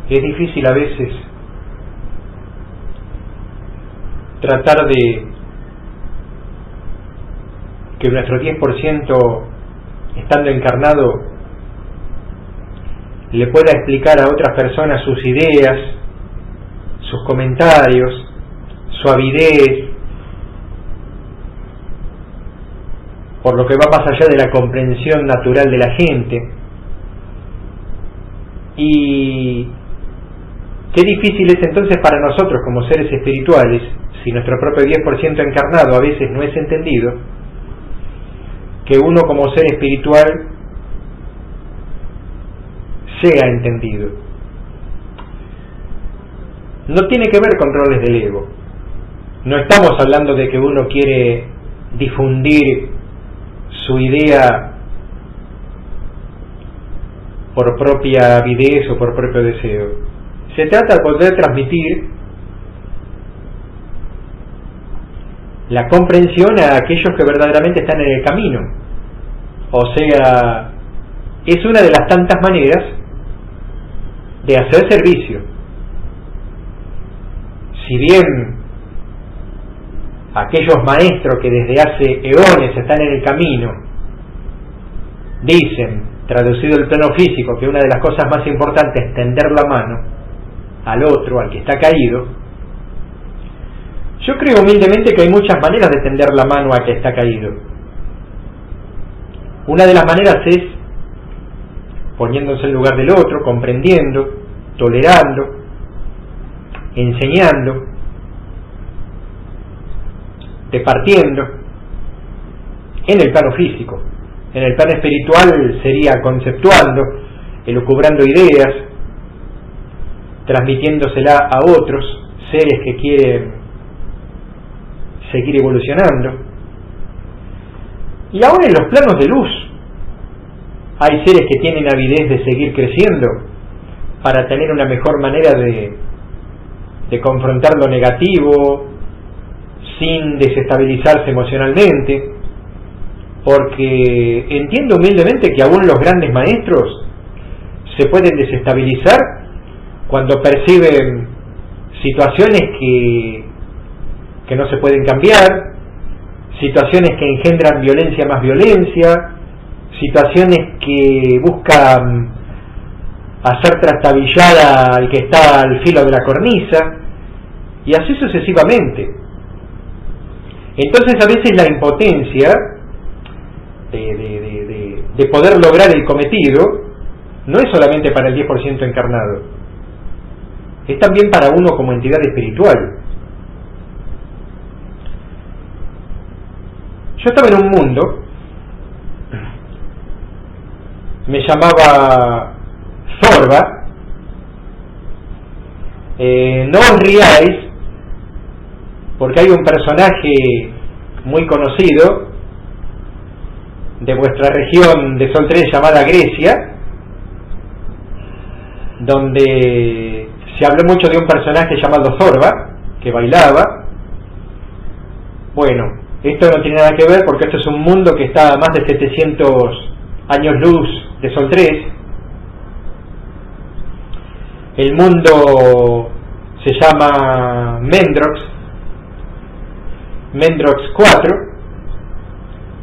Es difícil a veces tratar de que nuestro 10%, estando encarnado, le pueda explicar a otras personas sus ideas, sus comentarios, su avidez, por lo que va más allá de la comprensión natural de la gente. Y qué difícil es entonces para nosotros como seres espirituales, si nuestro propio 10% encarnado a veces no es entendido, que uno como ser espiritual sea entendido. No tiene que ver con roles del ego. No estamos hablando de que uno quiere difundir su idea por propia avidez o por propio deseo. Se trata de poder transmitir la comprensión a aquellos que verdaderamente están en el camino. O sea, es una de las tantas maneras de hacer servicio. Si bien aquellos maestros que desde hace eones están en el camino dicen, traducido el plano físico, que una de las cosas más importantes es tender la mano al otro, al que está caído, yo creo humildemente que hay muchas maneras de tender la mano al que está caído. Una de las maneras es poniéndose en lugar del otro, comprendiendo, tolerando, enseñando, departiendo, en el plano físico. En el plano espiritual sería conceptuando, elucubrando ideas, transmitiéndosela a otros seres que quieren seguir evolucionando. Y ahora en los planos de luz hay seres que tienen avidez de seguir creciendo para tener una mejor manera de confrontar lo negativo sin desestabilizarse emocionalmente, porque entiendo humildemente que aún los grandes maestros se pueden desestabilizar cuando perciben situaciones que no se pueden cambiar, situaciones que engendran violencia más violencia, situaciones que buscan hacer trastabillada al que está al filo de la cornisa, y así sucesivamente. Entonces a veces la impotencia de poder lograr el cometido no es solamente para el 10% encarnado, es también para uno como entidad espiritual. Yo estaba en un mundo, me llamaba Zorba, no os riáis porque hay un personaje muy conocido de vuestra región de Sol 3 llamada Grecia, donde se habló mucho de un personaje llamado Zorba que bailaba. Bueno, esto no tiene nada que ver porque esto es un mundo que está a más de 700 años luz de Sol 3. El mundo se llama Mendrox 4,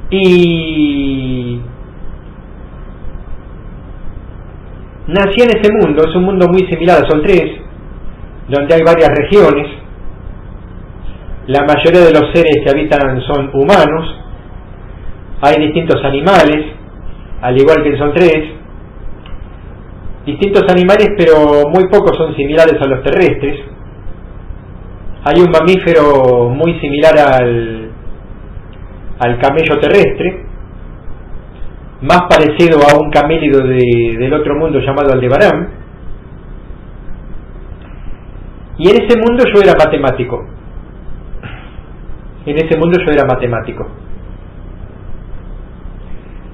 y nací en ese mundo. Es un mundo muy similar a Sol 3, donde hay varias regiones. La mayoría de los seres que habitan son humanos, hay distintos animales, al igual que en Sol 3, distintos animales, pero muy pocos son similares a los terrestres. Hay un mamífero muy similar al camello terrestre, más parecido a un camélido del otro mundo llamado Aldebarán. Y en ese mundo yo era matemático.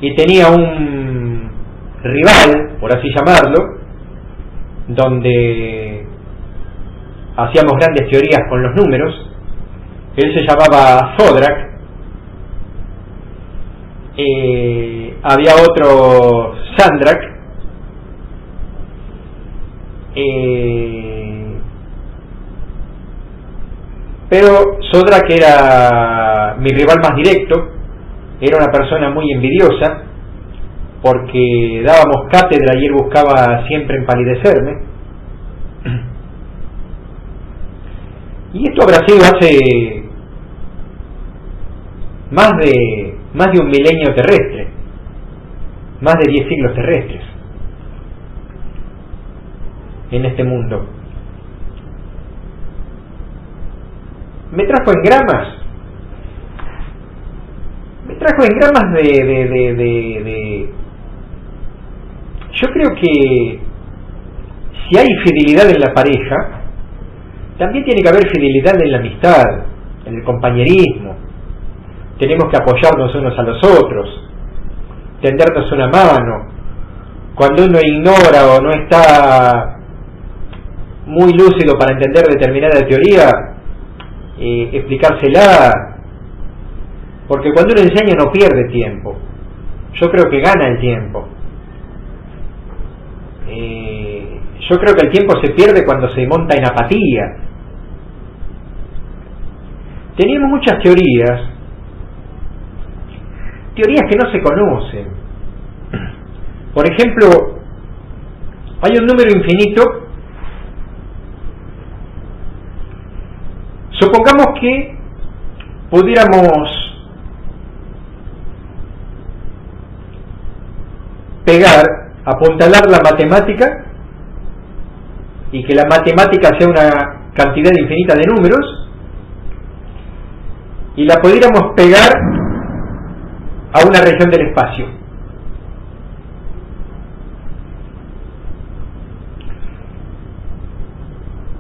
Y tenía un rival, por así llamarlo, donde hacíamos grandes teorías con los números. Él se llamaba Zodrak. Había otro Sandrak. Pero Sodrak era mi rival más directo, era una persona muy envidiosa, porque dábamos cátedra y él buscaba siempre empalidecerme. Y esto habrá sido hace más de un milenio terrestre, más de 10 siglos terrestres en este mundo. Me trajo en gramas de yo creo que si hay fidelidad en la pareja, también tiene que haber fidelidad en la amistad, en el compañerismo. Tenemos que apoyarnos unos a los otros, tendernos una mano. Cuando uno ignora o no está muy lúcido para entender determinada teoría, explicársela, porque cuando uno enseña no pierde tiempo, yo creo que gana el tiempo. Yo creo que el tiempo se pierde cuando se monta en apatía. Teníamos muchas teorías que no se conocen. Por ejemplo, hay un número infinito. Supongamos que pudiéramos apuntalar la matemática y que la matemática sea una cantidad infinita de números y la pudiéramos pegar a una región del espacio.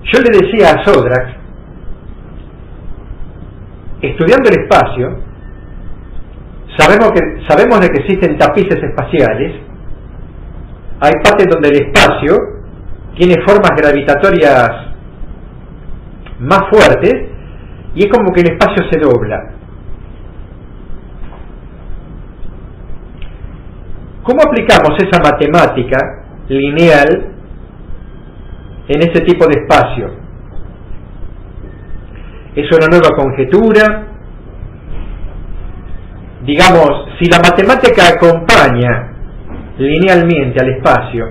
Yo le decía a Sodrak, estudiando el espacio, sabemos de que existen tapices espaciales. Hay partes donde el espacio tiene formas gravitatorias más fuertes y es como que el espacio se dobla. ¿Cómo aplicamos esa matemática lineal en ese tipo de espacio? Es una nueva conjetura. Digamos, si la matemática acompaña linealmente al espacio,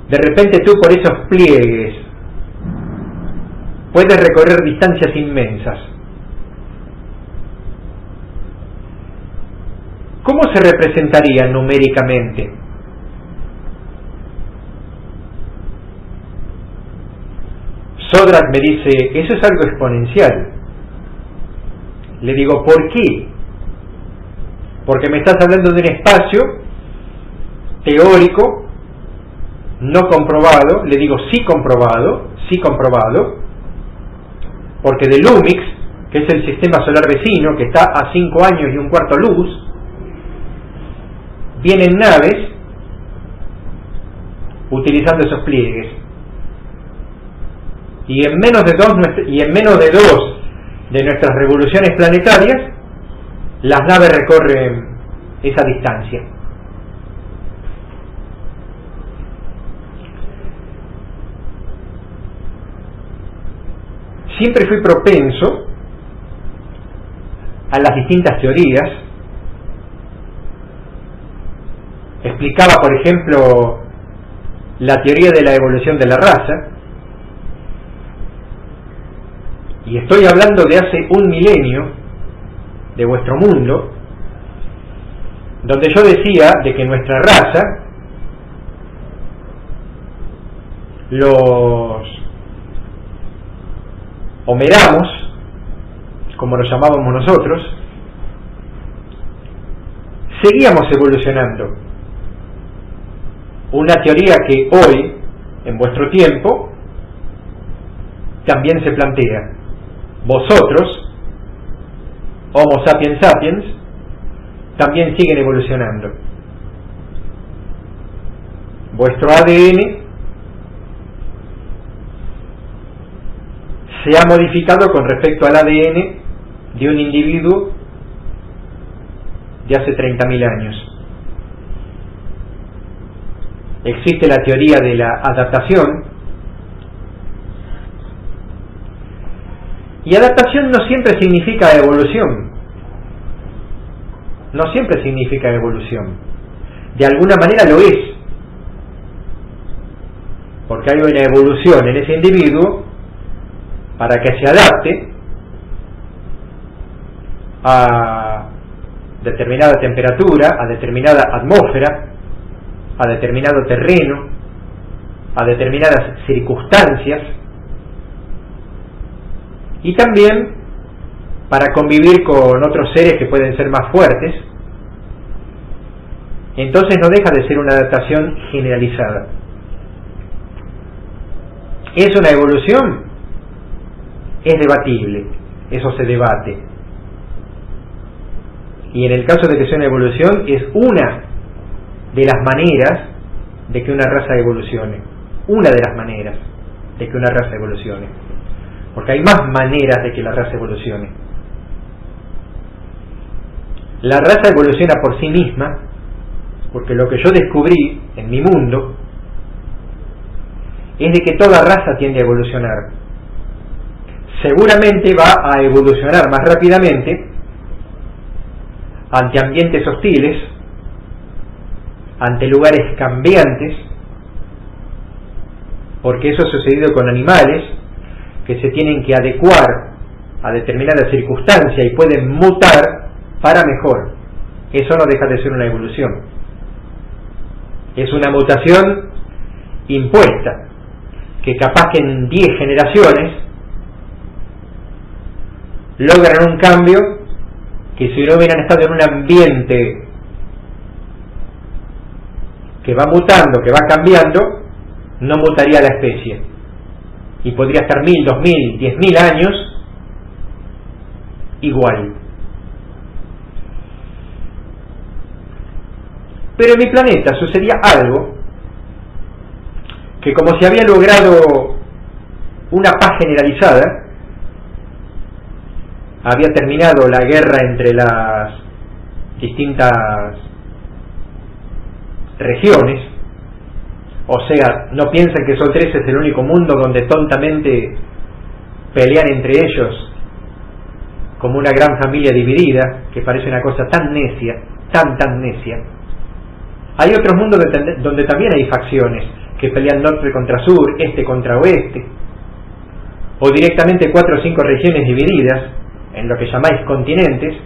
de repente tú por esos pliegues puedes recorrer distancias inmensas. ¿Cómo se representaría numéricamente? Sodrak me dice, eso es algo exponencial. Le digo, ¿por qué? Porque me estás hablando de un espacio teórico, no comprobado. Le digo, sí comprobado, porque de Lumix, que es el sistema solar vecino, que está a 5 años y un cuarto luz, vienen naves utilizando esos pliegues. Y en menos de dos de nuestras revoluciones planetarias, las naves recorren esa distancia. Siempre fui propenso a las distintas teorías. Explicaba, por ejemplo, la teoría de la evolución de la raza, y estoy hablando de hace un milenio, de vuestro mundo, donde yo decía de que nuestra raza, los homeramos, como los llamábamos nosotros, seguíamos evolucionando. Una teoría que hoy, en vuestro tiempo, también se plantea. Vosotros, Homo sapiens sapiens, también siguen evolucionando. Vuestro ADN se ha modificado con respecto al ADN de un individuo de hace 30.000 años. existe la teoría de la adaptación. Y adaptación no siempre significa evolución. No siempre significa evolución. De alguna manera lo es. Porque hay una evolución en ese individuo para que se adapte a determinada temperatura, a determinada atmósfera, a determinado terreno, a determinadas circunstancias, y también para convivir con otros seres que pueden ser más fuertes. Entonces no deja de ser una adaptación generalizada. ¿Es una evolución? Es debatible, eso se debate. Y en el caso de que sea una evolución, es una de las maneras de que una raza evolucione. Una de las maneras de que una raza evolucione. Porque hay más maneras de que la raza evolucione. La raza evoluciona por sí misma, porque lo que yo descubrí en mi mundo es de que toda raza tiende a evolucionar. Seguramente va a evolucionar más rápidamente ante ambientes hostiles, ante lugares cambiantes, porque eso ha sucedido con animales que se tienen que adecuar a determinadas circunstancias y pueden mutar para mejor. Eso no deja de ser una evolución. Es una mutación impuesta, que capaz que en 10 generaciones logran un cambio que si no hubieran estado en un ambiente que va mutando, que va cambiando, no mutaría la especie. Y podría estar 1000, 2000, 10.000 años igual. Pero en mi planeta sucedía algo que, como se había logrado una paz generalizada, había terminado la guerra entre las distintas regiones, o sea, no piensen que Sol 13 es el único mundo donde tontamente pelean entre ellos como una gran familia dividida, que parece una cosa tan necia, tan necia. Hay otros mundos donde también hay facciones que pelean norte contra sur, este contra oeste, o directamente 4 o 5 regiones divididas en lo que llamáis continentes,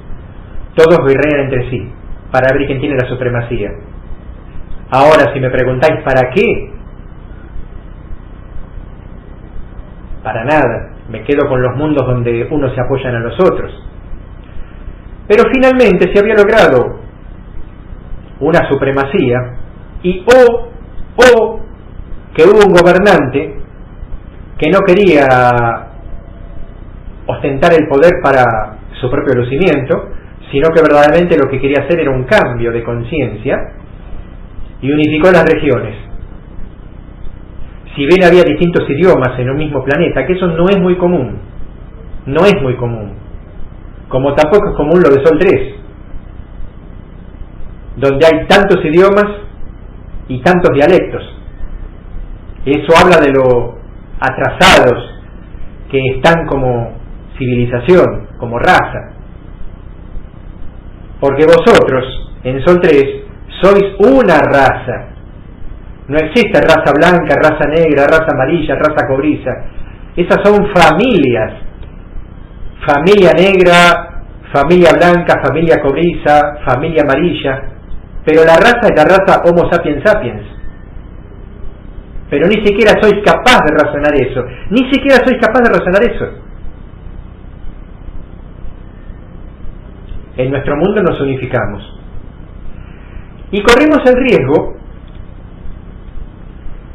todos guerrean entre sí para ver quién tiene la supremacía. Ahora, si me preguntáis ¿para qué? Para nada, me quedo con los mundos donde unos se apoyan a los otros. Pero finalmente se había logrado una supremacía, y que hubo un gobernante que no quería ostentar el poder para su propio lucimiento, sino que verdaderamente lo que quería hacer era un cambio de conciencia, y unificó las regiones. Si bien había distintos idiomas en un mismo planeta, que eso no es muy común, no es muy común, como tampoco es común lo de Sol 3, donde hay tantos idiomas y tantos dialectos. Eso habla de lo atrasados que están como civilización, como raza. Porque vosotros, en Sol 3, sois una raza. No existe raza blanca, raza negra, raza amarilla, raza cobriza. Esas son familias. Familia negra, familia blanca, familia cobriza, familia amarilla. Pero la raza es la raza Homo sapiens sapiens. Pero ni siquiera sois capaz de razonar eso. Ni siquiera sois capaz de razonar eso. En nuestro mundo nos unificamos. Y corremos el riesgo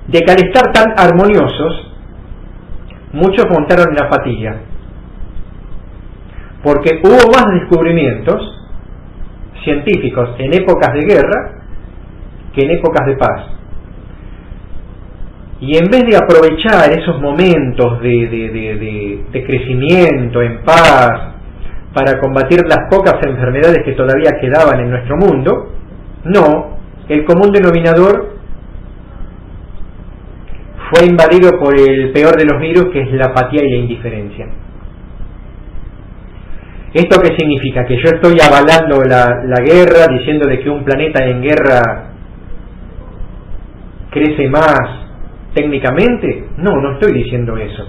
de que al estar tan armoniosos, muchos montaron en apatía. Porque hubo más descubrimientos científicos en épocas de guerra que en épocas de paz. Y en vez de aprovechar esos momentos de crecimiento en paz para combatir las pocas enfermedades que todavía quedaban en nuestro mundo, no, el común denominador fue invadido por el peor de los virus, que es la apatía y la indiferencia. ¿Esto qué significa? ¿Que yo estoy avalando la guerra, diciendo de que un planeta en guerra crece más técnicamente? No, no estoy diciendo eso,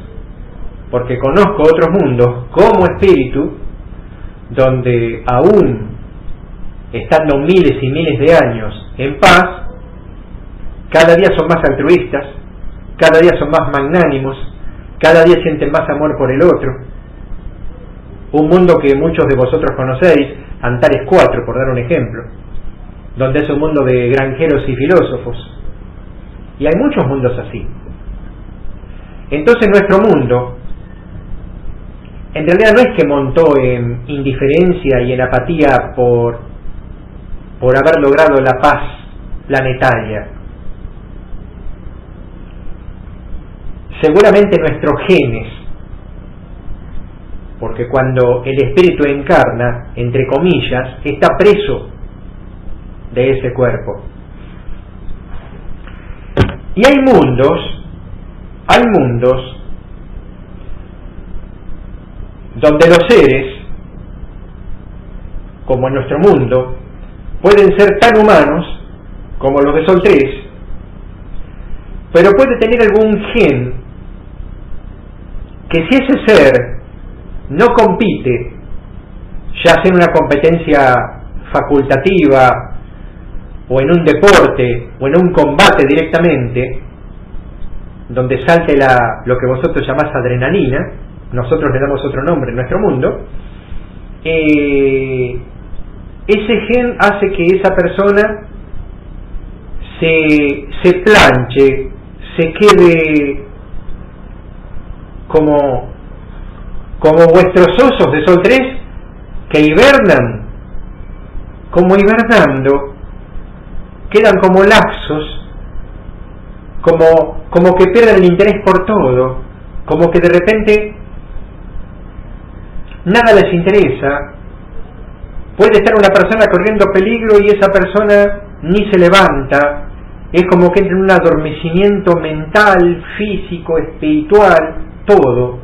porque conozco otros mundos como espíritu, donde aún estando miles y miles de años en paz, cada día son más altruistas, cada día son más magnánimos, cada día sienten más amor por el otro. Un mundo que muchos de vosotros conocéis, Antares 4, por dar un ejemplo, donde es un mundo de granjeros y filósofos. Y hay muchos mundos así. Entonces nuestro mundo, en realidad no es que montó en indiferencia y en apatía por haber logrado la paz planetaria. Seguramente nuestros genes, porque cuando el espíritu encarna, entre comillas, está preso de ese cuerpo. Y hay mundos donde los seres, como en nuestro mundo, pueden ser tan humanos como los de Sol 3, pero puede tener algún gen que, si ese ser no compite, ya sea en una competencia facultativa o en un deporte o en un combate directamente, donde salte lo que vosotros llamás adrenalina, nosotros le damos otro nombre en nuestro mundo, ese gen hace que esa persona se planche, se quede como vuestros osos de Sol 3 que hibernan, como hibernando, quedan como laxos, como que pierden el interés por todo, como que de repente nada les interesa. Puede estar una persona corriendo peligro y esa persona ni se levanta, es como que entra en un adormecimiento mental, físico, espiritual, todo.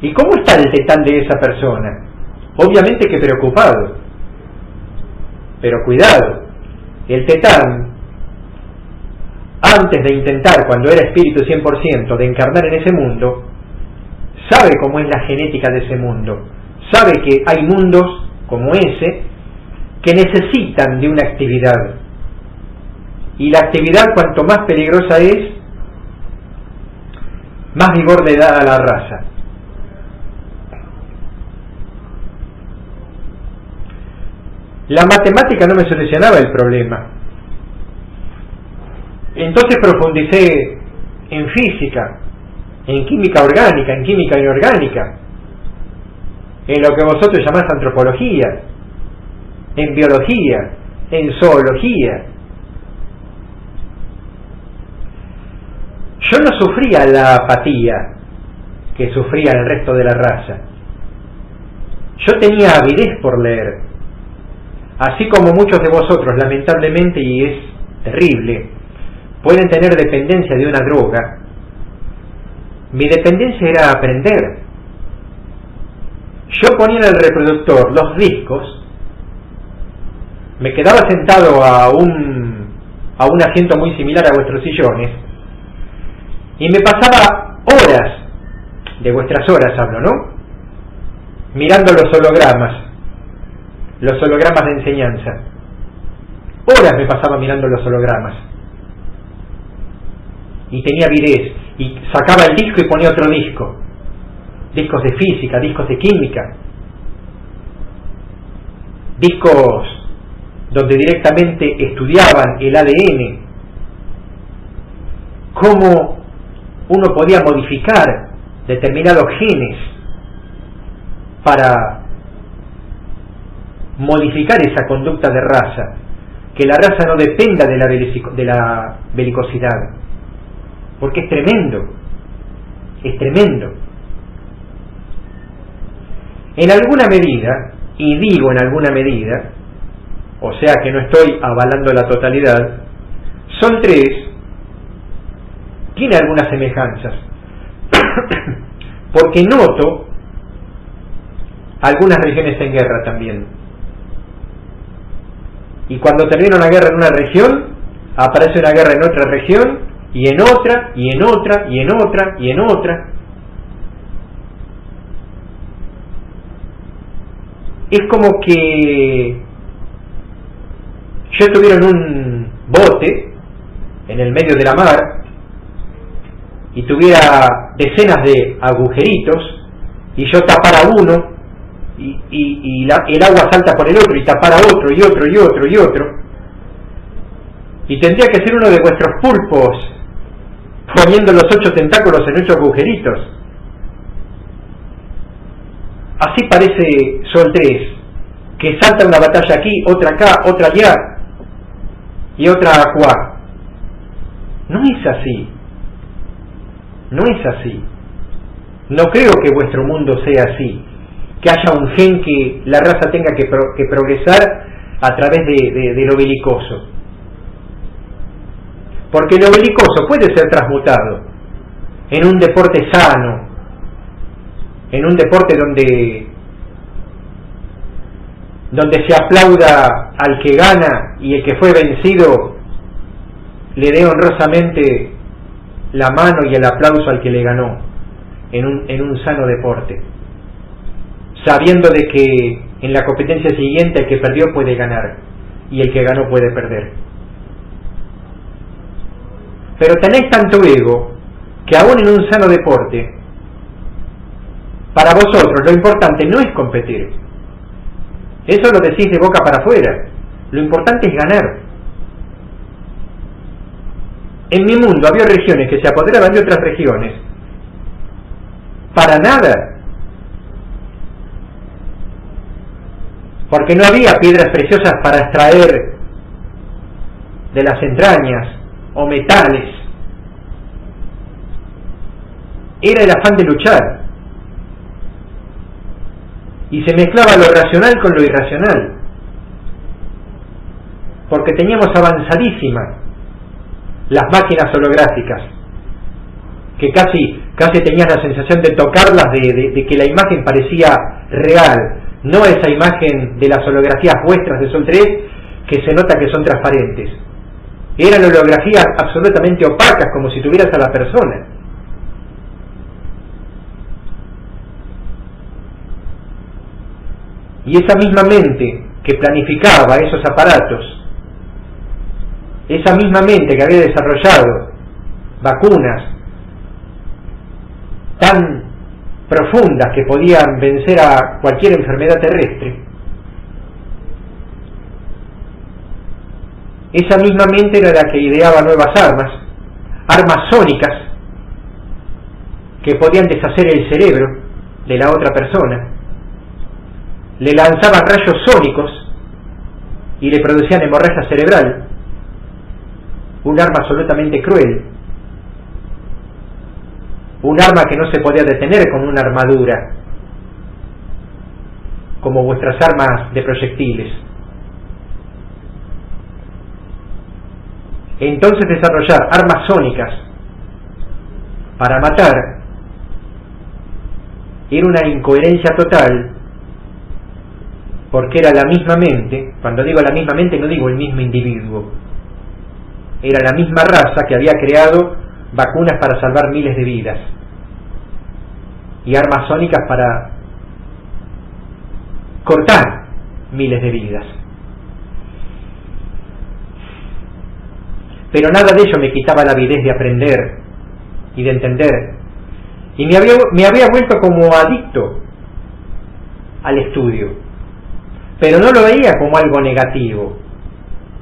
¿Y cómo está el tetán de esa persona? Obviamente que preocupado, pero cuidado, el tetán, antes de intentar, cuando era espíritu 100%, de encarnar en ese mundo, sabe cómo es la genética de ese mundo, sabe que hay mundos como ese que necesitan de una actividad, y la actividad cuanto más peligrosa es, más vigor le da a la raza. La matemática no me solucionaba el problema, entonces profundicé en física, en química orgánica, en química inorgánica, en lo que vosotros llamás antropología, en biología, en zoología. Yo no sufría la apatía que sufría el resto de la raza. Yo tenía avidez por leer, así como muchos de vosotros, lamentablemente, y es terrible, pueden tener dependencia de una droga. Mi dependencia era aprender. Yo ponía en el reproductor los discos, me quedaba sentado a un asiento muy similar a vuestros sillones, y me pasaba horas, de vuestras horas hablo, ¿no?, mirando los hologramas de enseñanza. Horas me pasaba mirando los hologramas, y tenía avidez, y sacaba el disco y ponía otro disco, discos de física, discos de química, discos donde directamente estudiaban el ADN, cómo uno podía modificar determinados genes para modificar esa conducta de raza, que la raza no dependa de la belicosidad, porque es tremendo, es tremendo. En alguna medida, y digo en alguna medida, o sea que no estoy avalando la totalidad, Sol 3 tiene algunas semejanzas, porque noto algunas regiones en guerra también. Y cuando termina una guerra en una región, aparece una guerra en otra región, y en otra, y en otra, y en otra, y en otra. Es como que yo estuviera en un bote en el medio de la mar y tuviera decenas de agujeritos y yo tapara uno y el agua salta por el otro y tapara otro y otro y otro y otro, y tendría que ser uno de vuestros pulpos poniendo los 8 tentáculos en 8 agujeritos. Así parece Sol 3, que salta una batalla aquí, otra acá, otra allá y otra acuá. No es así. No es así. No creo que vuestro mundo sea así, que haya un gen que la raza tenga que progresar a través de lo belicoso. Porque lo belicoso puede ser transmutado en un deporte sano, en un deporte donde se aplauda al que gana y el que fue vencido le dé honrosamente la mano y el aplauso al que le ganó, en un sano deporte, sabiendo de que en la competencia siguiente el que perdió puede ganar y el que ganó puede perder. Pero tenéis tanto ego que aún en un sano deporte, para vosotros lo importante no es competir. Eso lo decís de boca para afuera. Lo importante es ganar. En mi mundo había regiones que se apoderaban de otras regiones para nada, porque no había piedras preciosas para extraer de las entrañas o metales. Era el afán de luchar y se mezclaba lo racional con lo irracional, porque teníamos avanzadísimas las máquinas holográficas, que casi tenías la sensación de tocarlas, de que la imagen parecía real, no esa imagen de las holografías vuestras de Sol 3 que se nota que son transparentes. Eran holografías absolutamente opacas, como si tuvieras a la persona. Y esa misma mente que planificaba esos aparatos, esa misma mente que había desarrollado vacunas tan profundas que podían vencer a cualquier enfermedad terrestre, esa misma mente era la que ideaba nuevas armas sónicas que podían deshacer el cerebro de la otra persona, le lanzaban rayos sónicos y le producían hemorragia cerebral, un arma absolutamente cruel, un arma que no se podía detener con una armadura, como vuestras armas de proyectiles. Entonces desarrollar armas sónicas para matar era una incoherencia total, porque era la misma mente. Cuando digo la misma mente no digo el mismo individuo, era la misma raza que había creado vacunas para salvar miles de vidas y armas sónicas para cortar miles de vidas. Pero nada de ello me quitaba la avidez de aprender y de entender, y me había vuelto como adicto al estudio, pero no lo veía como algo negativo,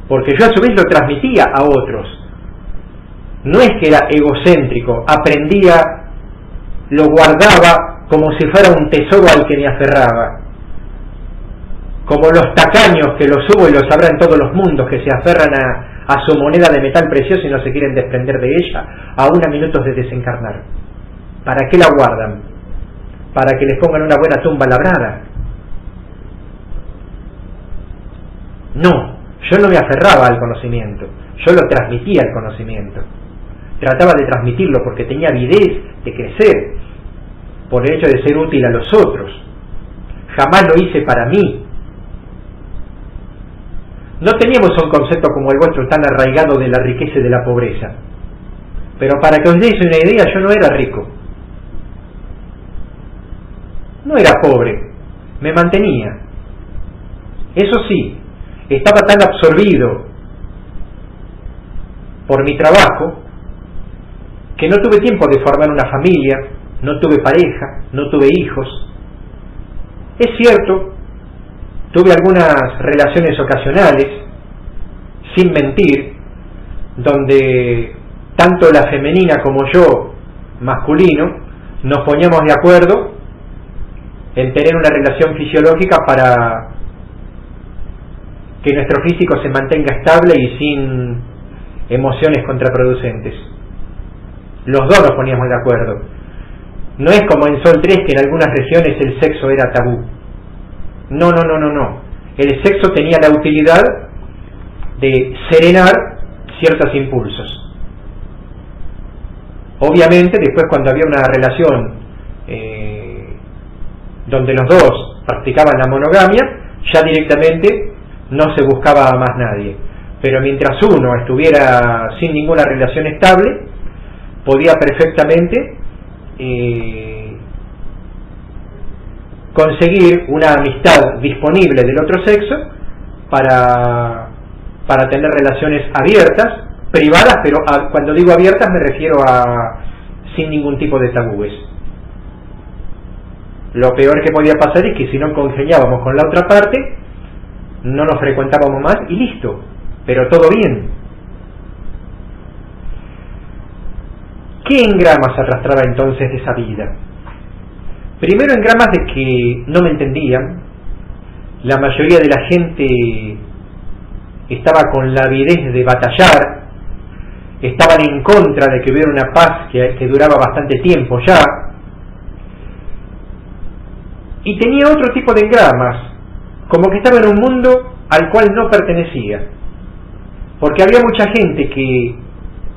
porque yo a su vez lo transmitía a otros. No es que era egocéntrico, aprendía, lo guardaba como si fuera un tesoro al que me aferraba, como los tacaños que los hubo y los habrá en todos los mundos, que se aferran a su moneda de metal precioso y no se quieren desprender de ella, aún a minutos de desencarnar. ¿Para qué la guardan? Para que les pongan una buena tumba labrada. No, Yo no me aferraba al conocimiento, yo lo transmitía al conocimiento. Trataba de transmitirlo porque tenía avidez de crecer, por el hecho de ser útil a los otros. Jamás lo hice para mí. No teníamos un concepto como el vuestro tan arraigado de la riqueza y de la pobreza. Pero para que os deis una idea, yo no era rico. No era pobre, me mantenía. Eso sí, estaba tan absorbido por mi trabajo que no tuve tiempo de formar una familia, no tuve pareja, no tuve hijos. Es cierto, tuve algunas relaciones ocasionales, sin mentir, donde tanto la femenina como yo, masculino, nos poníamos de acuerdo en tener una relación fisiológica para que nuestro físico se mantenga estable y sin emociones contraproducentes. Los dos nos poníamos de acuerdo. No es como en Sol 3, que en algunas regiones el sexo era tabú. No. El sexo tenía la utilidad de serenar ciertos impulsos. Obviamente, después cuando había una relación donde los dos practicaban la monogamia, ya directamente no se buscaba a más nadie. Pero mientras uno estuviera sin ninguna relación estable, podía perfectamente conseguir una amistad disponible del otro sexo para tener relaciones abiertas, privadas, pero cuando digo abiertas me refiero a sin ningún tipo de tabúes. Lo peor que podía pasar es que si no congeniábamos con la otra parte, no nos frecuentábamos más y listo, pero todo bien. ¿Qué engramas arrastraba entonces esa vida? Primero, engramas de que no me entendían. La mayoría de la gente estaba con la avidez de batallar, estaban en contra de que hubiera una paz que duraba bastante tiempo ya, y tenía otro tipo de engramas, como que estaba en un mundo al cual no pertenecía, porque había mucha gente que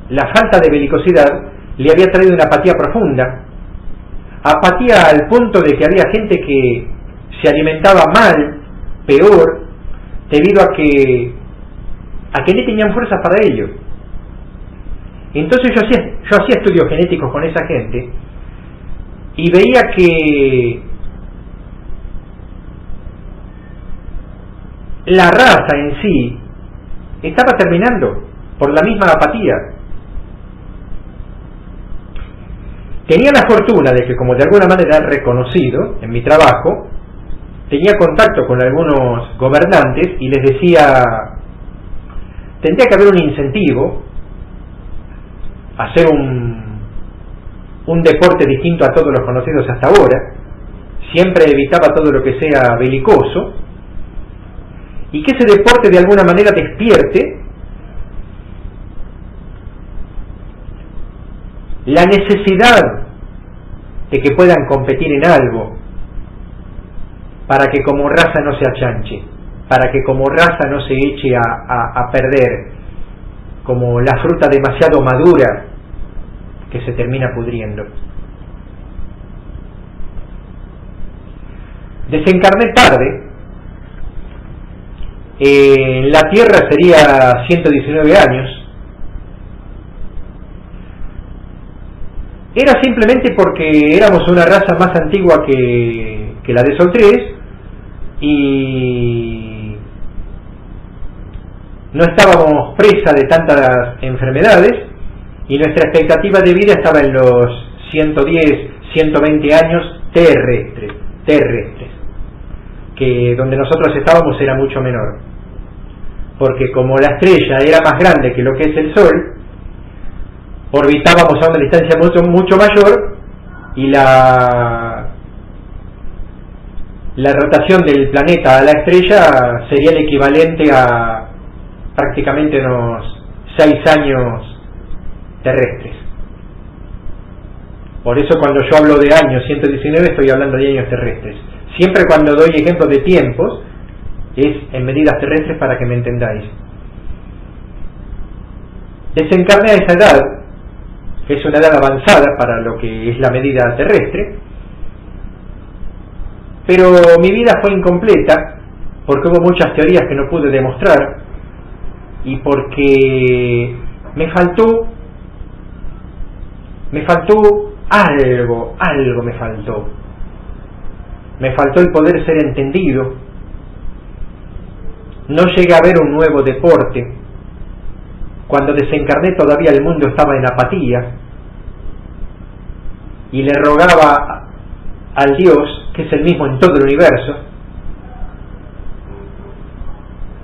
la falta de belicosidad le había traído una apatía profunda, apatía al punto de que había gente que se alimentaba mal, peor, debido a que no tenían fuerzas para ello. Entonces yo hacía estudios genéticos con esa gente y veía que la raza en sí estaba terminando por la misma apatía. Tenía la fortuna de que, como de alguna manera he reconocido en mi trabajo, tenía contacto con algunos gobernantes y les decía, tendría que haber un incentivo, hacer un deporte distinto a todos los conocidos hasta ahora, siempre evitaba todo lo que sea belicoso, y que ese deporte de alguna manera despierte la necesidad de que puedan competir en algo para que como raza no se achanche, para que como raza no se eche a perder, como la fruta demasiado madura que se termina pudriendo. Desencarné tarde. En la Tierra sería 119 años. Era simplemente porque éramos una raza más antigua que la de Sol 3 y no estábamos presa de tantas enfermedades y nuestra expectativa de vida estaba en los 110, 120 años terrestres, que donde nosotros estábamos era mucho menor, porque como la estrella era más grande que lo que es el Sol, orbitábamos a una distancia mucho mayor y la rotación del planeta a la estrella sería el equivalente a prácticamente unos 6 años terrestres. Por eso cuando yo hablo de años 119 estoy hablando de años terrestres. Siempre cuando doy ejemplos de tiempos, es en medidas terrestres para que me entendáis. Desencarné a esa edad, que es una edad avanzada para lo que es la medida terrestre, pero mi vida fue incompleta porque hubo muchas teorías que no pude demostrar y porque me faltó algo me faltó. Me faltó el poder ser entendido. No llegué a ver un nuevo deporte. Cuando desencarné todavía el mundo estaba en apatía y le rogaba al Dios, que es el mismo en todo el universo,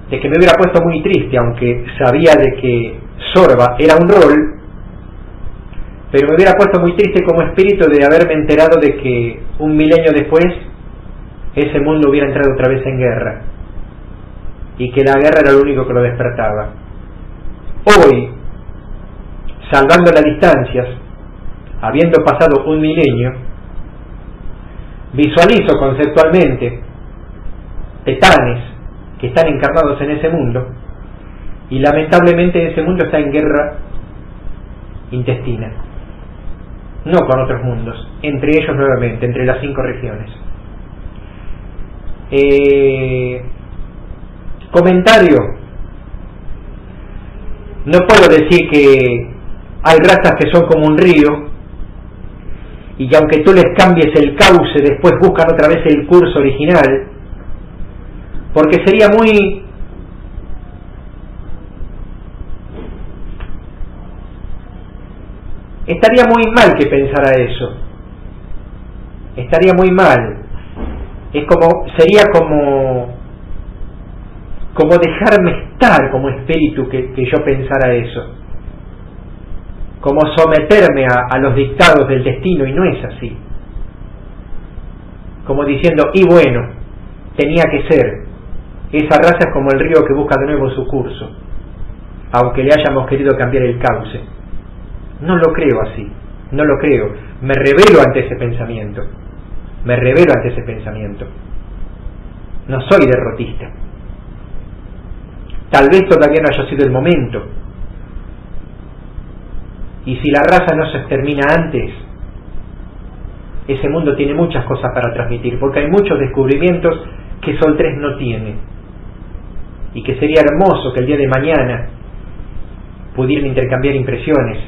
de que me hubiera puesto muy triste, aunque sabía de que Sorba era un rol, pero me hubiera puesto muy triste como espíritu de haberme enterado de que un milenio después ese mundo hubiera entrado otra vez en guerra y que la guerra era lo único que lo despertaba. Hoy, salvando las distancias, habiendo pasado un milenio, visualizo conceptualmente titanes que están encarnados en ese mundo y lamentablemente ese mundo está en guerra intestina, no con otros mundos, entre ellos nuevamente, entre las 5 regiones. Comentario: no puedo decir que hay razas que son como un río y que aunque tú les cambies el cauce después buscan otra vez el curso original, porque sería estaría muy mal que pensara eso. Estaría muy mal. Sería como dejarme estar como espíritu que yo pensara eso. Como someterme a los dictados del destino, y no es así. Como diciendo, y bueno, tenía que ser. Esa raza es como el río que busca de nuevo su curso, aunque le hayamos querido cambiar el cauce. No lo creo así, no lo creo. Me rebelo ante ese pensamiento. No soy derrotista. Tal vez todavía no haya sido el momento. Y si la raza no se extermina antes, ese mundo tiene muchas cosas para transmitir, porque hay muchos descubrimientos que Sol 3 no tiene. Y que sería hermoso que el día de mañana pudieran intercambiar impresiones,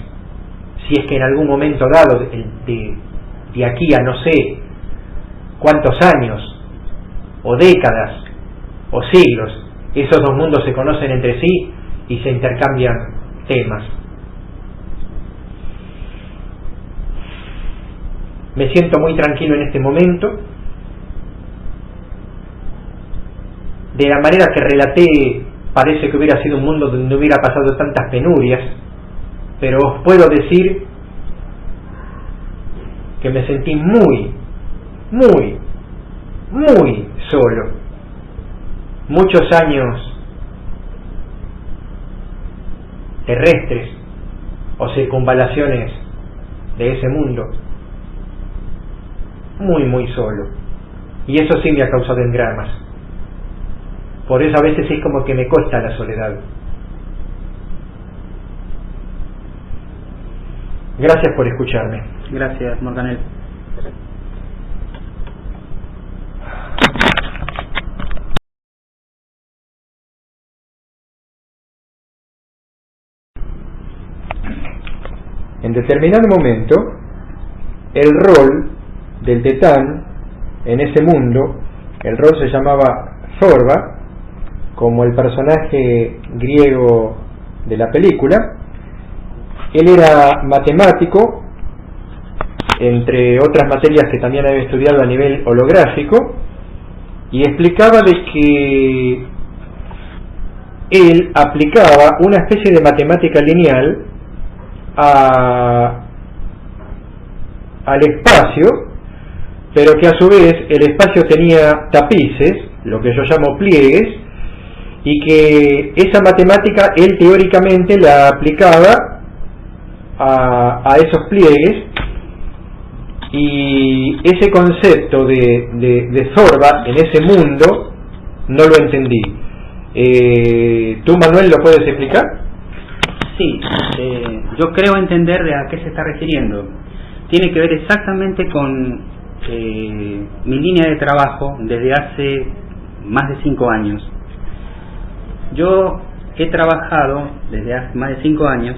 si es que en algún momento dado, de aquí a no sé cuántos años, o décadas, o siglos, esos dos mundos se conocen entre sí y se intercambian temas. Me siento muy tranquilo en este momento. De la manera que relaté, parece que hubiera sido un mundo donde no hubiera pasado tantas penurias, pero os puedo decir que me sentí muy solo. Muchos años terrestres o circunvalaciones de ese mundo, muy solo, y eso sí me ha causado engramas. Por eso a veces es como que me cuesta la soledad. Gracias por escucharme. Gracias, Morganel. En determinado momento, el rol del Tetán en ese mundo, el rol se llamaba Zorba, como el personaje griego de la película. Él era matemático, entre otras materias que también había estudiado a nivel holográfico, y explicaba de que él aplicaba una especie de matemática lineal al espacio, pero que a su vez el espacio tenía tapices, lo que yo llamo pliegues, y que esa matemática él teóricamente la aplicaba a esos pliegues, y ese concepto de Zorba en ese mundo no lo entendí. ¿Tú, Manuel, lo puedes explicar? Sí, yo creo entender de a qué se está refiriendo. Tiene que ver exactamente con mi línea de trabajo desde hace más de 5 años. Yo he trabajado desde hace más de 5 años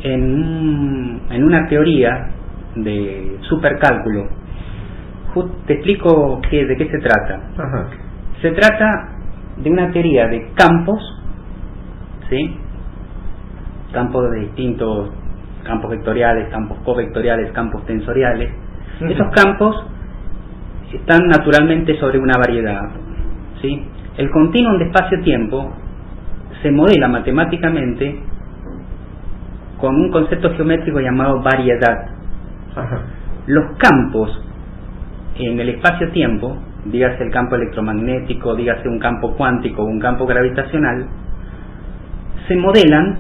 en una teoría de supercálculo. Te explico de qué se trata. Ajá. Se trata de una teoría de campos, ¿sí? Campos de distintos, campos vectoriales, campos covectoriales, campos tensoriales. Uh-huh. Esos campos están naturalmente sobre una variedad, ¿sí? El continuum de espacio-tiempo se modela matemáticamente con un concepto geométrico llamado variedad. Ajá. Los campos en el espacio-tiempo, dígase el campo electromagnético, dígase un campo cuántico o un campo gravitacional, se modelan,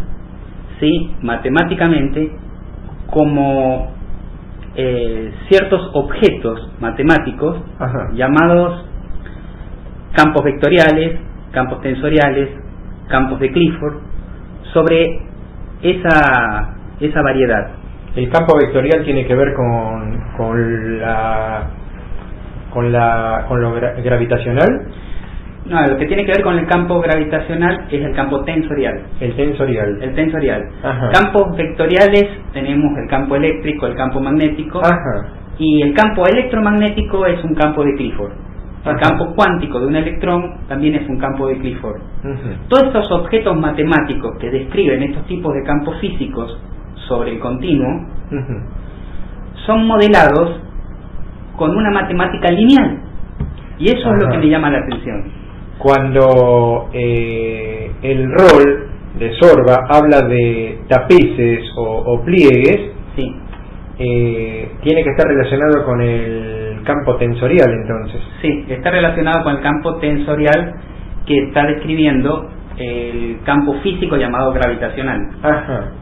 ¿sí?, matemáticamente como ciertos objetos matemáticos. Ajá. Llamados campos vectoriales, campos tensoriales, campos de Clifford, sobre esa variedad. ¿El campo vectorial tiene que ver con lo gravitacional? No, lo que tiene que ver con el campo gravitacional es el campo tensorial. El tensorial. El tensorial. Ajá. Campos vectoriales tenemos el campo eléctrico, el campo magnético. Ajá. Y el campo electromagnético es un campo de Clifford. El Ajá. campo cuántico de un electrón también es un campo de Clifford. Uh-huh. Todos estos objetos matemáticos que describen estos tipos de campos físicos sobre el continuo, uh-huh, son modelados con una matemática lineal. Y eso, ajá, es lo que me llama la atención. Cuando el rol de Sorba habla de tapices o pliegues, sí, tiene que estar relacionado con el campo tensorial, entonces. Sí, está relacionado con el campo tensorial que está describiendo el campo físico llamado gravitacional. Ajá,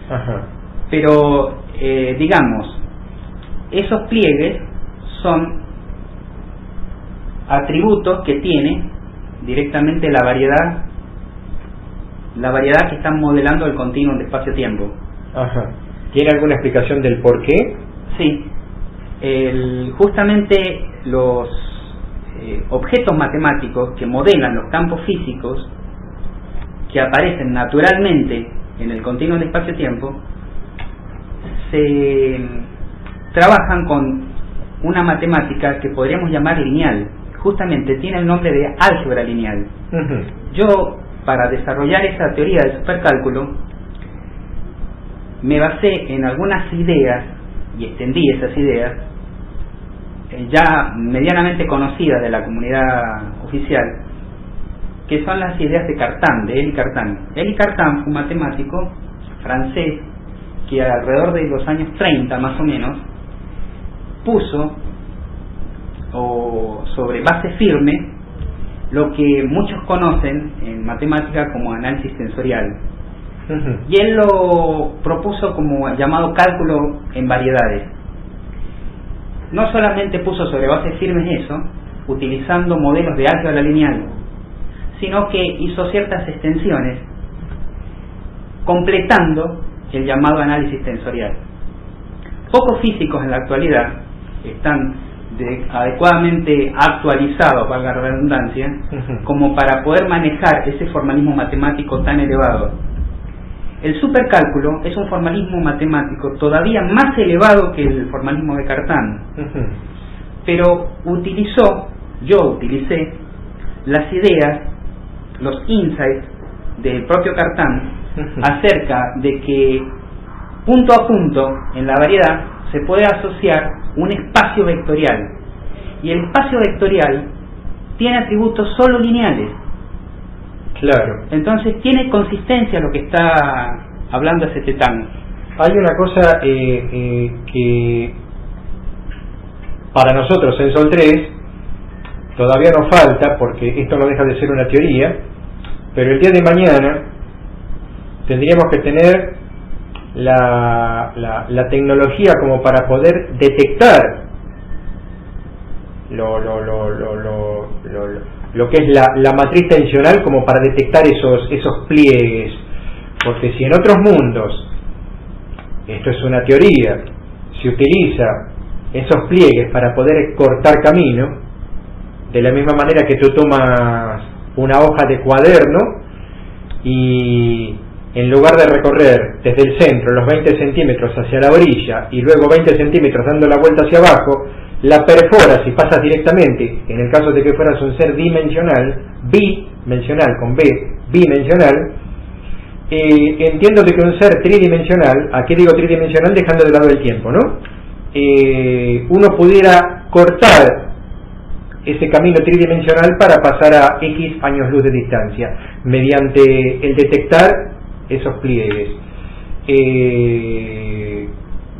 ajá. Pero, digamos, esos pliegues son atributos que tiene directamente la variedad que están modelando el continuum de espacio-tiempo. Ajá. ¿Tiene alguna explicación del por qué? Sí. Justamente los objetos matemáticos que modelan los campos físicos que aparecen naturalmente en el continuum de espacio-tiempo se trabajan con una matemática que podríamos llamar lineal. Justamente tiene el nombre de álgebra lineal. Uh-huh. Yo, para desarrollar esa teoría del supercálculo, me basé en algunas ideas y extendí esas ideas ya medianamente conocidas de la comunidad oficial, que son las ideas de Cartan, de Élie Cartan. Élie Cartan fue un matemático francés que alrededor de los años 30 más o menos puso sobre base firme lo que muchos conocen en matemática como análisis tensorial. Uh-huh. Y él lo propuso como llamado cálculo en variedades. No solamente puso sobre bases firmes eso, utilizando modelos de álgebra lineal, sino que hizo ciertas extensiones completando el llamado análisis tensorial. Pocos físicos en la actualidad están adecuadamente actualizados, valga la redundancia, uh-huh, como para poder manejar ese formalismo matemático tan elevado. El supercálculo es un formalismo matemático todavía más elevado que el formalismo de Cartan, uh-huh, pero yo utilicé las ideas, los insights del propio Cartan, uh-huh, acerca de que punto a punto en la variedad se puede asociar un espacio vectorial, y el espacio vectorial tiene atributos solo lineales. Claro. Entonces tiene consistencia lo que está hablando ese tetán. Hay una cosa que para nosotros en Sol 3 todavía nos falta, porque esto no deja de ser una teoría, pero el día de mañana tendríamos que tener la tecnología como para poder detectar lo que es la matriz tensional como para detectar esos pliegues, porque si en otros mundos, esto es una teoría, se utiliza esos pliegues para poder cortar camino, de la misma manera que tú tomas una hoja de cuaderno y en lugar de recorrer desde el centro los 20 centímetros hacia la orilla y luego 20 centímetros dando la vuelta hacia abajo, la perforas y pasas directamente, en el caso de que fueras un ser dimensional, bidimensional con B, bidimensional, entiendo de que un ser tridimensional, aquí digo tridimensional dejando de lado el tiempo, ¿no? Uno pudiera cortar ese camino tridimensional para pasar a X años luz de distancia, mediante el detectar esos pliegues.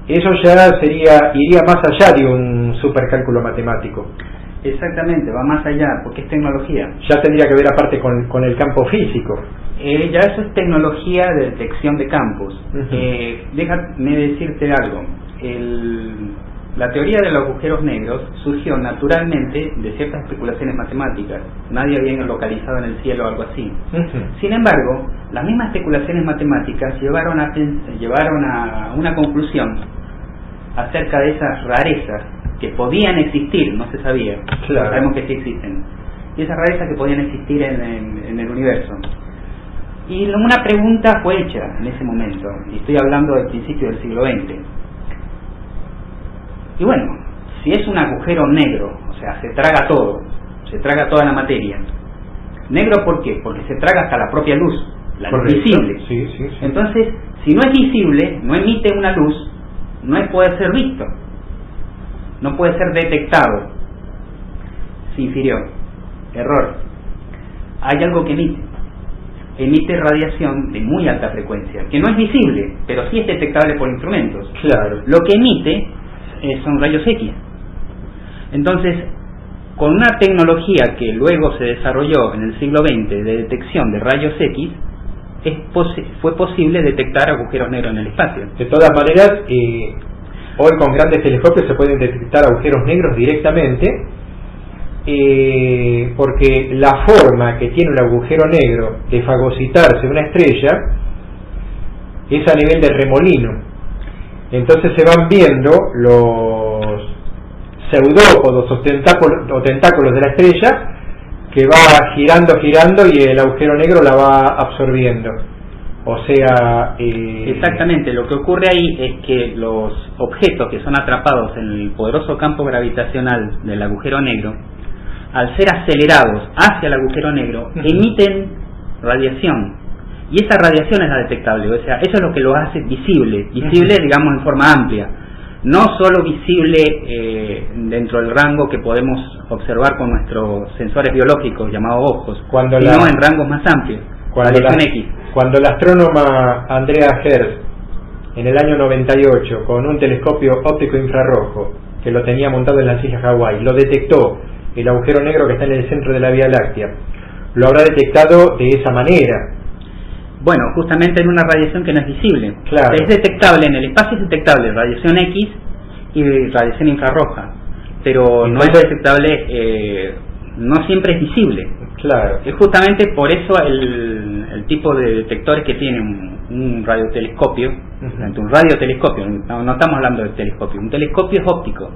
Eso ya iría más allá de un supercálculo matemático. Exactamente, va más allá, porque es tecnología. Ya tendría que ver aparte con el campo físico. Ya eso es tecnología de detección de campos. Déjame decirte algo. La teoría de los agujeros negros surgió naturalmente de ciertas especulaciones matemáticas. Nadie había localizado en el cielo algo así. Sin embargo, las mismas especulaciones matemáticas llevaron a una conclusión acerca de esas rarezas que podían existir, no se sabía, claro. Sabemos que sí existen, y esas rarezas que podían existir en el universo. Y una pregunta fue hecha en ese momento, y estoy hablando del principio del siglo XX. Y bueno, si es un agujero negro, o sea, se traga todo, se traga toda la materia. ¿Negro por qué? Porque se traga hasta la propia luz, la luz visible. Sí. Entonces, si no es visible, no emite una luz, no puede ser visto, no puede ser detectado. Se infirió. Error. Hay algo que emite radiación de muy alta frecuencia, que no es visible, pero sí es detectable por instrumentos. Claro. Lo que emite son rayos X. Entonces, con una tecnología que luego se desarrolló en el siglo XX de detección de rayos X, fue posible detectar agujeros negros en el espacio. De todas maneras, hoy con grandes telescopios se pueden detectar agujeros negros directamente, porque la forma que tiene un agujero negro de fagocitarse una estrella es a nivel de remolino. Entonces se van viendo los pseudópodos o tentáculos de la estrella que va girando y el agujero negro la va absorbiendo. O sea... Exactamente, lo que ocurre ahí es que los objetos que son atrapados en el poderoso campo gravitacional del agujero negro, al ser acelerados hacia el agujero negro, emiten radiación. Y esa radiación es la detectable, o sea, eso es lo que lo hace visible, digamos en forma amplia, no solo visible dentro del rango que podemos observar con nuestros sensores biológicos llamados ojos, sino en rangos más amplios, radiación X. Cuando la astrónoma Andrea Hertz, en el año 98, con un telescopio óptico infrarrojo, que lo tenía montado en las Islas Hawái, lo detectó, el agujero negro que está en el centro de la Vía Láctea, lo habrá detectado de esa manera. Bueno, justamente en una radiación que no es visible. Claro. Es detectable, en el espacio es detectable radiación X y radiación infrarroja, pero no es detectable, no siempre es visible. Claro. Es justamente por eso el tipo de detectores que tiene un radiotelescopio, un radiotelescopio, no estamos hablando de telescopio, un telescopio es óptico,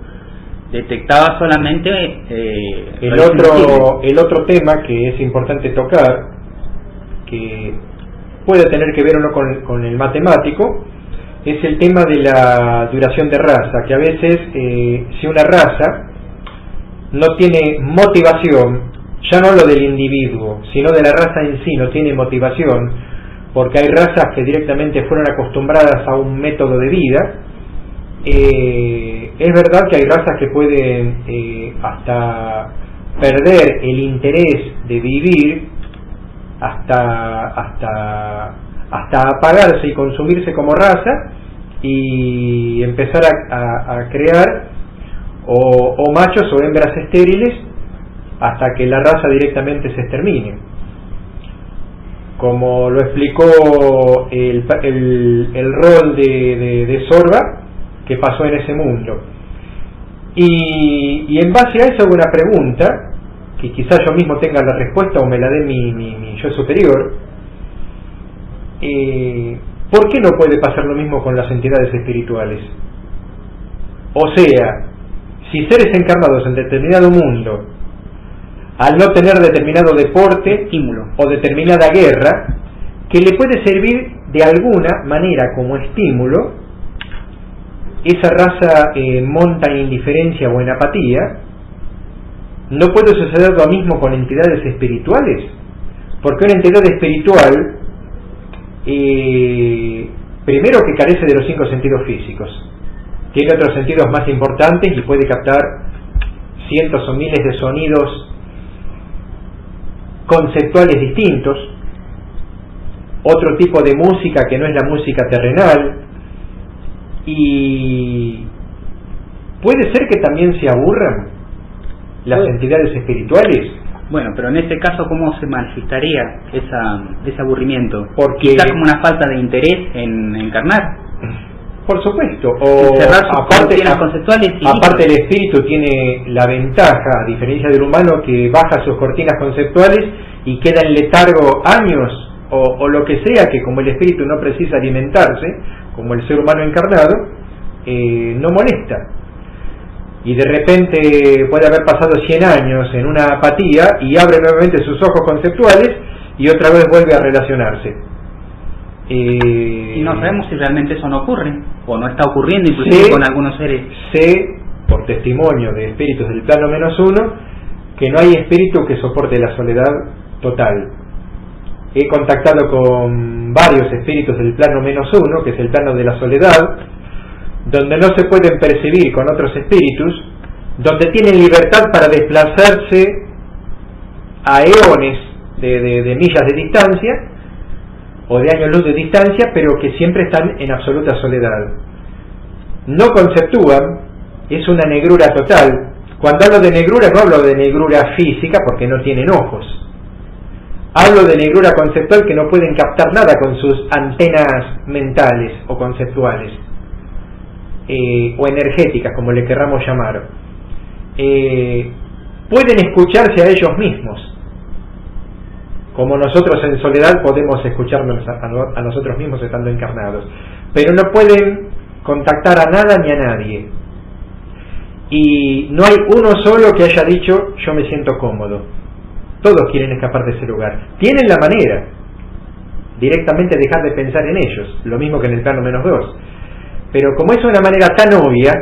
detectaba solamente el otro tema que es importante tocar, que puede tener que ver o no con el matemático, es el tema de la duración de raza, que a veces si una raza no tiene motivación, ya no lo del individuo, sino de la raza en sí, no tiene motivación, porque hay razas que directamente fueron acostumbradas a un método de vida. Es verdad que hay razas que pueden hasta perder el interés de vivir, hasta apagarse y consumirse como raza y empezar a crear o machos o hembras estériles hasta que la raza directamente se extermine, como lo explicó el rol de Sorba que pasó en ese mundo. Y en base a eso hago una pregunta que quizás yo mismo tenga la respuesta o me la dé mi yo superior. ¿Por qué no puede pasar lo mismo con las entidades espirituales? O sea, si seres encarnados en determinado mundo, al no tener determinado deporte, estímulo, o determinada guerra, que le puede servir de alguna manera como estímulo, esa raza monta en indiferencia o en apatía, ¿no puede suceder lo mismo con entidades espirituales? Porque una entidad espiritual, primero que carece de los 5 sentidos físicos, tiene otros sentidos más importantes y puede captar cientos o miles de sonidos conceptuales distintos, otro tipo de música que no es la música terrenal, y puede ser que también se aburran las entidades espirituales. Bueno, pero en este caso, ¿cómo se manifestaría ese aburrimiento? Porque quizás como una falta de interés en encarnar. Por supuesto, o aparte el espíritu tiene la ventaja, a diferencia del humano, que baja sus cortinas conceptuales y queda en letargo años, o lo que sea, que como el espíritu no precisa alimentarse, como el ser humano encarnado, no molesta. Y de repente puede haber pasado 100 años en una apatía y abre nuevamente sus ojos conceptuales y otra vez vuelve a relacionarse. Y no sabemos si realmente eso no ocurre, o no está ocurriendo inclusive con algunos seres. Sé, por testimonio de espíritus del plano -1, que no hay espíritu que soporte la soledad total. He contactado con varios espíritus del plano -1, que es el plano de la soledad, donde no se pueden percibir con otros espíritus, donde tienen libertad para desplazarse a eones de millas de distancia, o de años luz de distancia, pero que siempre están en absoluta soledad. No conceptúan, es una negrura total. Cuando hablo de negrura no hablo de negrura física porque no tienen ojos. Hablo de negrura conceptual, que no pueden captar nada con sus antenas mentales o conceptuales, o energéticas, como le querramos llamar. Pueden escucharse a ellos mismos, como nosotros en soledad podemos escucharnos a nosotros mismos estando encarnados, pero no pueden contactar a nada ni a nadie. Y no hay uno solo que haya dicho yo me siento cómodo. Todos quieren escapar de ese lugar. Tienen la manera, directamente dejar de pensar en ellos, lo mismo que en el plano -2. Pero como es una manera tan obvia,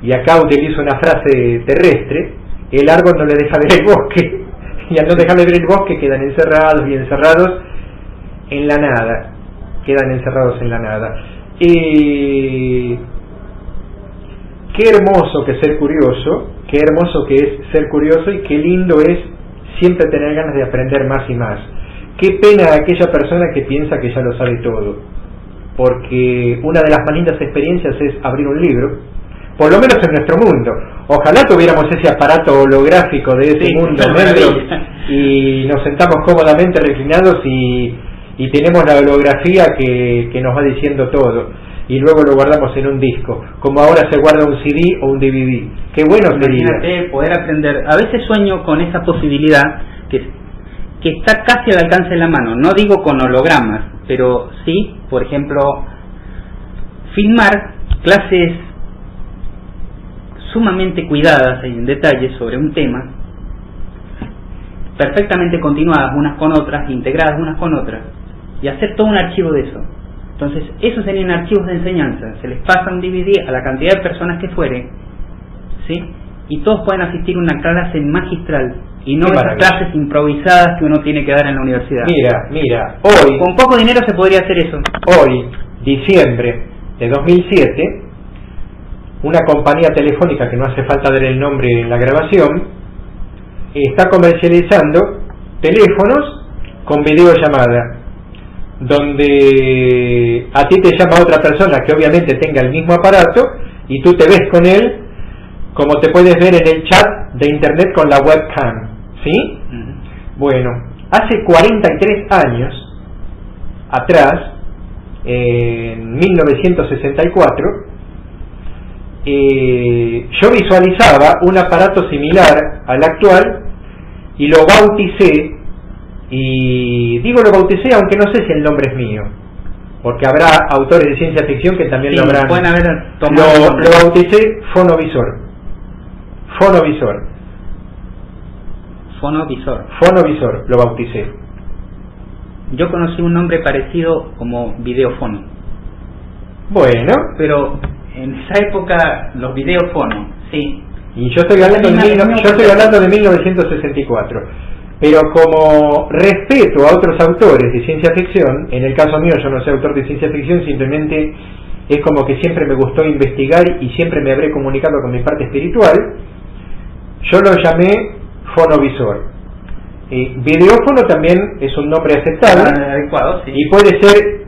y acá utilizo una frase terrestre, el árbol no le deja ver el bosque, y al no dejarle ver el bosque quedan encerrados y encerrados en la nada, quedan encerrados en la nada. Qué hermoso que ser curioso, qué hermoso que es ser curioso, y qué lindo es siempre tener ganas de aprender más y más. Qué pena aquella persona que piensa que ya lo sabe todo, porque una de las más lindas experiencias es abrir un libro, por lo menos en nuestro mundo. Ojalá tuviéramos ese aparato holográfico de ese mundo negro y nos sentamos cómodamente reclinados y tenemos la holografía que nos va diciendo todo, y luego lo guardamos en un disco, como ahora se guarda un CD o un DVD. Qué bueno sería. Imagínate poder aprender. A veces sueño con esa posibilidad que está casi al alcance de la mano. No digo con hologramas, pero sí, por ejemplo, filmar clases sumamente cuidadas y en detalle sobre un tema, perfectamente continuadas unas con otras, integradas unas con otras, y hacer todo un archivo de eso. Entonces, esos serían archivos de enseñanza. Se les pasa un DVD a la cantidad de personas que fuere, ¿sí? Y todos pueden asistir a una clase magistral, y no esas clases improvisadas que uno tiene que dar en la universidad. Mira, hoy, con poco dinero se podría hacer eso. Hoy, diciembre de 2007, una compañía telefónica, que no hace falta ver el nombre en la grabación, está comercializando teléfonos con videollamada, donde a ti te llama otra persona que obviamente tenga el mismo aparato, y tú te ves con él como te puedes ver en el chat de internet con la webcam, ¿sí? Bueno, hace 43 años atrás, en 1964, yo visualizaba un aparato similar al actual y lo bauticé, y digo lo bauticé aunque no sé si el nombre es mío, porque habrá autores de ciencia ficción que también lo habrán. Pueden haber tomado lo bauticé Fonovisor. Fonovisor lo bauticé. Yo conocí un nombre parecido como videofono. Bueno, pero en esa época los videofonos, sí. Y yo estoy hablando de 1964. Pero como respeto a otros autores de ciencia ficción, en el caso mío yo no soy autor de ciencia ficción, simplemente es como que siempre me gustó investigar y siempre me habré comunicado con mi parte espiritual, yo lo llamé Fonovisor. Videófono también es un nombre aceptable, adecuado, sí. y puede ser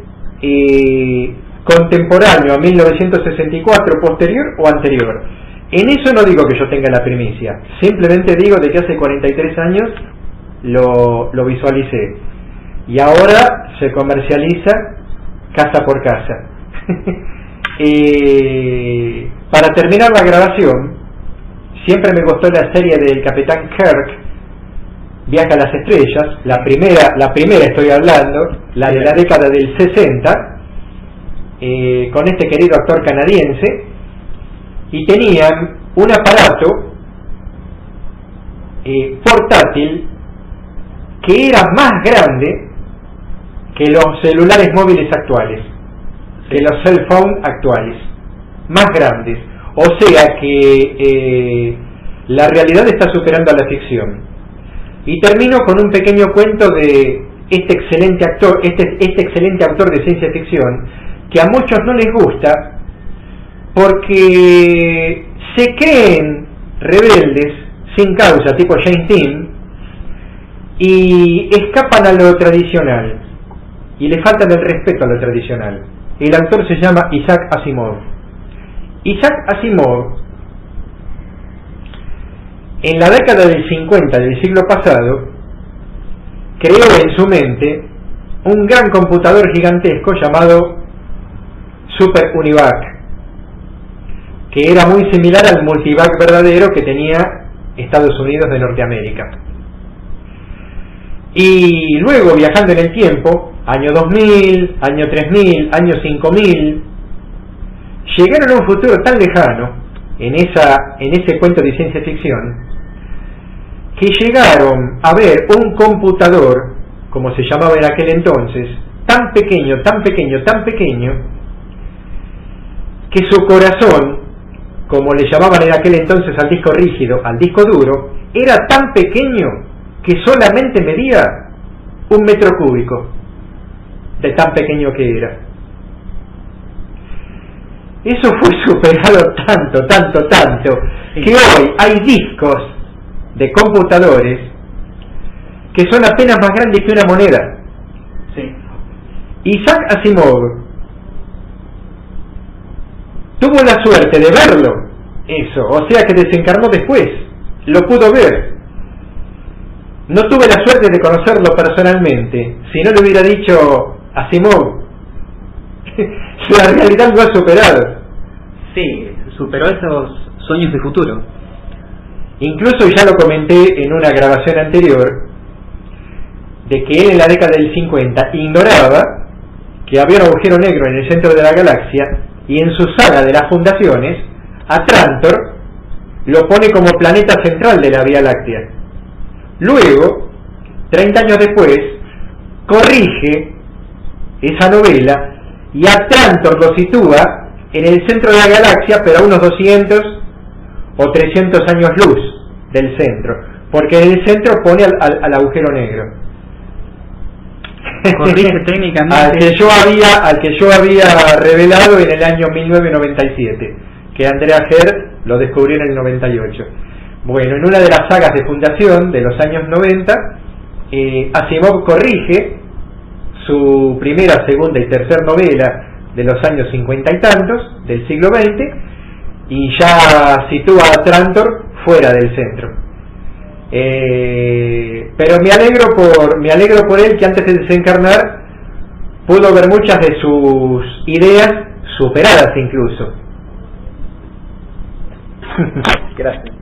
contemporáneo a 1964, posterior o anterior. En eso no digo que yo tenga la primicia, simplemente digo de que hace 43 años lo visualicé y ahora se comercializa casa por casa. Para terminar la grabación, siempre me gustó la serie del Capitán Kirk, Viaja a las Estrellas, la primera estoy hablando, la de la década del 60, con este querido actor canadiense, y tenían un aparato portátil que era más grande que los celulares móviles actuales, que los cell phone actuales, más grandes. O sea que la realidad está superando a la ficción. Y termino con un pequeño cuento de este excelente actor, este excelente autor de ciencia ficción, que a muchos no les gusta porque se creen rebeldes sin causa, tipo James Dean, y escapan a lo tradicional y le faltan el respeto a lo tradicional. El autor se llama Isaac Asimov. Isaac Asimov, en la década del 50 del siglo pasado, creó en su mente un gran computador gigantesco llamado Super Univac, que era muy similar al multivac verdadero que tenía Estados Unidos de Norteamérica. Y luego, viajando en el tiempo, año 2000, año 3000, año 5000, llegaron a un futuro tan lejano, en ese cuento de ciencia ficción, que llegaron a ver un computador, como se llamaba en aquel entonces, tan pequeño, tan pequeño, tan pequeño, que su corazón, como le llamaban en aquel entonces al disco rígido, al disco duro, era tan pequeño que solamente medía 1 metro cúbico, de tan pequeño que era. Eso fue superado tanto, sí, que hoy hay discos de computadores que son apenas más grandes que una moneda. Sí. Isaac Asimov tuvo la suerte de verlo, eso, o sea que desencarnó después, lo pudo ver. No tuve la suerte de conocerlo personalmente, si no le hubiera dicho Asimov, la realidad lo ha superado. Sí, superó esos sueños de futuro. Incluso ya lo comenté en una grabación anterior, de que él en la década del 50 ignoraba que había un agujero negro en el centro de la galaxia, y en su saga de las fundaciones, a Trantor lo pone como planeta central de la Vía Láctea. Luego, 30 años después, corrige esa novela y a Trantor lo sitúa en el centro de la galaxia, pero a unos 200 o 300 años luz del centro, porque en el centro pone al agujero negro. Corrige técnicamente al que yo había revelado en el año 1997, que Andrea Herr lo descubrió en el 98. Bueno, en una de las sagas de fundación de los años 90, Asimov corrige su primera, segunda y tercera novela de los años 50 y tantos del siglo XX, y ya sitúa a Trantor fuera del centro. Pero me alegro por él, que antes de desencarnar pudo ver muchas de sus ideas superadas incluso. Gracias.